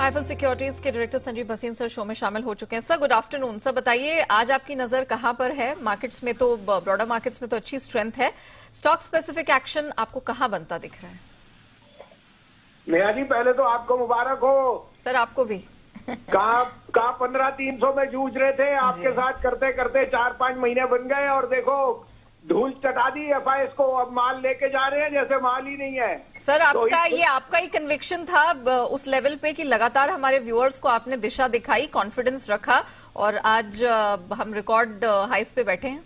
IFL securities के director Sanjeev Bhasin sir show में शामिल हो चुके हैं। Sir good afternoon. सर बताइए आज आपकी नजर कहां पर है? मार्केट्स में तो ब्रॉडर मार्केट्स में तो अच्छी स्ट्रेंथ है, स्टॉक स्पेसिफिक एक्शन आपको कहां बनता दिख रहा है? नेहा जी पहले तो आपको मुबारक हो। सर आपको भी। कहा 15,300 में जूझ रहे थे, आपके साथ करते करते 4-5 महीने बन गए और देखो धूल चटा दी एफआईएस को। अब माल लेके जा रहे हैं जैसे माल ही नहीं है। सर आपका ये आपका ही कन्विक्शन था उस लेवल पे कि लगातार हमारे व्यूअर्स को आपने दिशा दिखाई, कॉन्फिडेंस रखा और आज हम रिकॉर्ड हाइस पे बैठे हैं।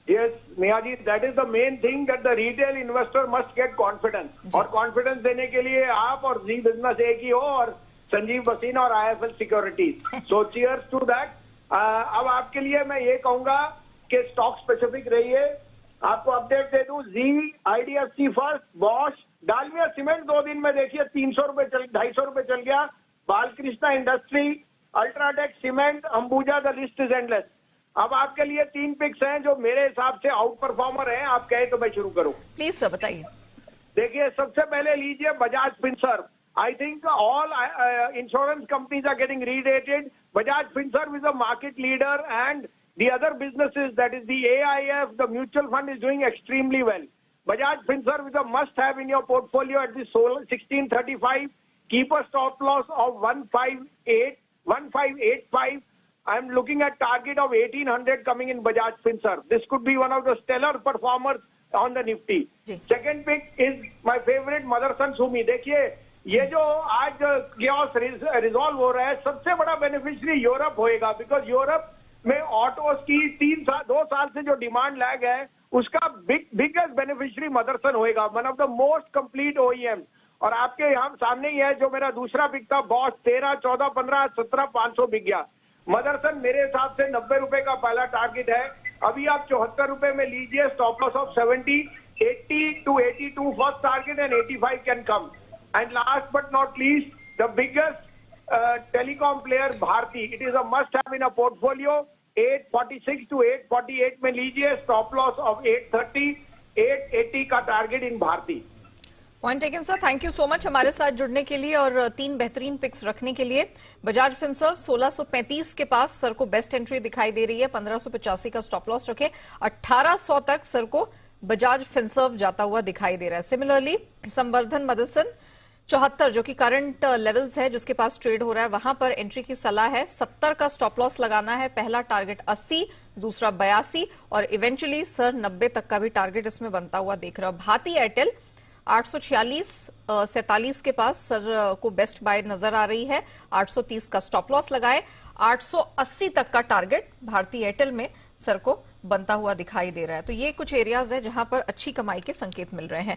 Yes, Neha ji, that is the main thing that the retail investor must get confidence. और कॉन्फिडेंस देने के लिए आप और जी बिजनेस एक ही हो और संजीव भसीन और IIFL securities. So cheers to that. अब आपके लिए मैं ये कहूंगा कि स्टॉक स्पेसिफिक रहिए। आपको अपडेट दे दूं, जी, IDFC First, Bosch, Dalmia cement 2 दिन में देखिए 300 रुपए 250 रुपए चल गया। Balkrishna industry, UltraTech cement, Ambuja, the list is endless. अब आपके लिए 3 पिक्स हैं जो मेरे हिसाब से आउट परफॉर्मर हैं। आप कहे तो मैं शुरू करूं? प्लीज सर बताइए। देखिए सबसे पहले लीजिए Bajaj Finserv. I think all insurance companies are getting re-rated. Bajaj Finserv is a market leader and the other businesses, that is the AIF, the mutual fund is doing extremely well. Bajaj Finserv is a must-have in your portfolio at the 1635. Keep a stop loss of 1585. I'm looking at target of 1800 coming in Bajaj Finserv. This could be one of the stellar performers on the Nifty. Second pick is my favorite Motherson Sumi. देखिए ये जो आज chaos resolve हो रहा है, सबसे बड़ा beneficiary Europe होएगा। बिकॉज यूरोप में ऑटोस की 2 साल से जो डिमांड लैग है उसका बिगेस्ट बेनिफिशियरी मदरसन होएगा। One of the most complete OEM. और आपके यहाँ सामने ही है जो मेरा दूसरा पिक था, बॉश, 13, 14, 15, 17, 500 बिक गया। मदरसन मेरे हिसाब से 90 रुपए का पहला टारगेट है। अभी आप 74 रुपए में लीजिए, stop loss of 70, 80 to 82 first target and 85 can come. And last but not least, the biggest telecom player Bharti. It is a must-have in a portfolio. 846 to 848 में लीजिए, stop loss of 830, 880 का target in Bharti. Point taken sir, thank you so much हमारे साथ जुड़ने के लिए और 3 बेहतरीन पिक्स रखने के लिए। बजाज फिनसर्व 1635 के पास सर को बेस्ट एंट्री दिखाई दे रही है, 1585 का स्टॉप लॉस रखे, 1800 तक सर को बजाज फिनसर्व जाता हुआ दिखाई दे रहा है। सिमिलरली संवर्धन मदरसन 74 जो कि करंट लेवल्स है जिसके पास ट्रेड हो रहा है, वहां पर एंट्री की सलाह है। 70 का स्टॉप लॉस लगाना है, पहला टारगेट 80, दूसरा 82 और इवेंचुअली सर 90 तक का भी टारगेट इसमें बनता हुआ देख रहा है। भारती एयरटेल 846 47 के पास सर को बेस्ट बाय नजर आ रही है, 830 का स्टॉप लॉस लगाए, 880 तक का टारगेट भारती एयरटेल में सर को बनता हुआ दिखाई दे रहा है। तो ये कुछ एरियाज है जहां पर अच्छी कमाई के संकेत मिल रहे हैं।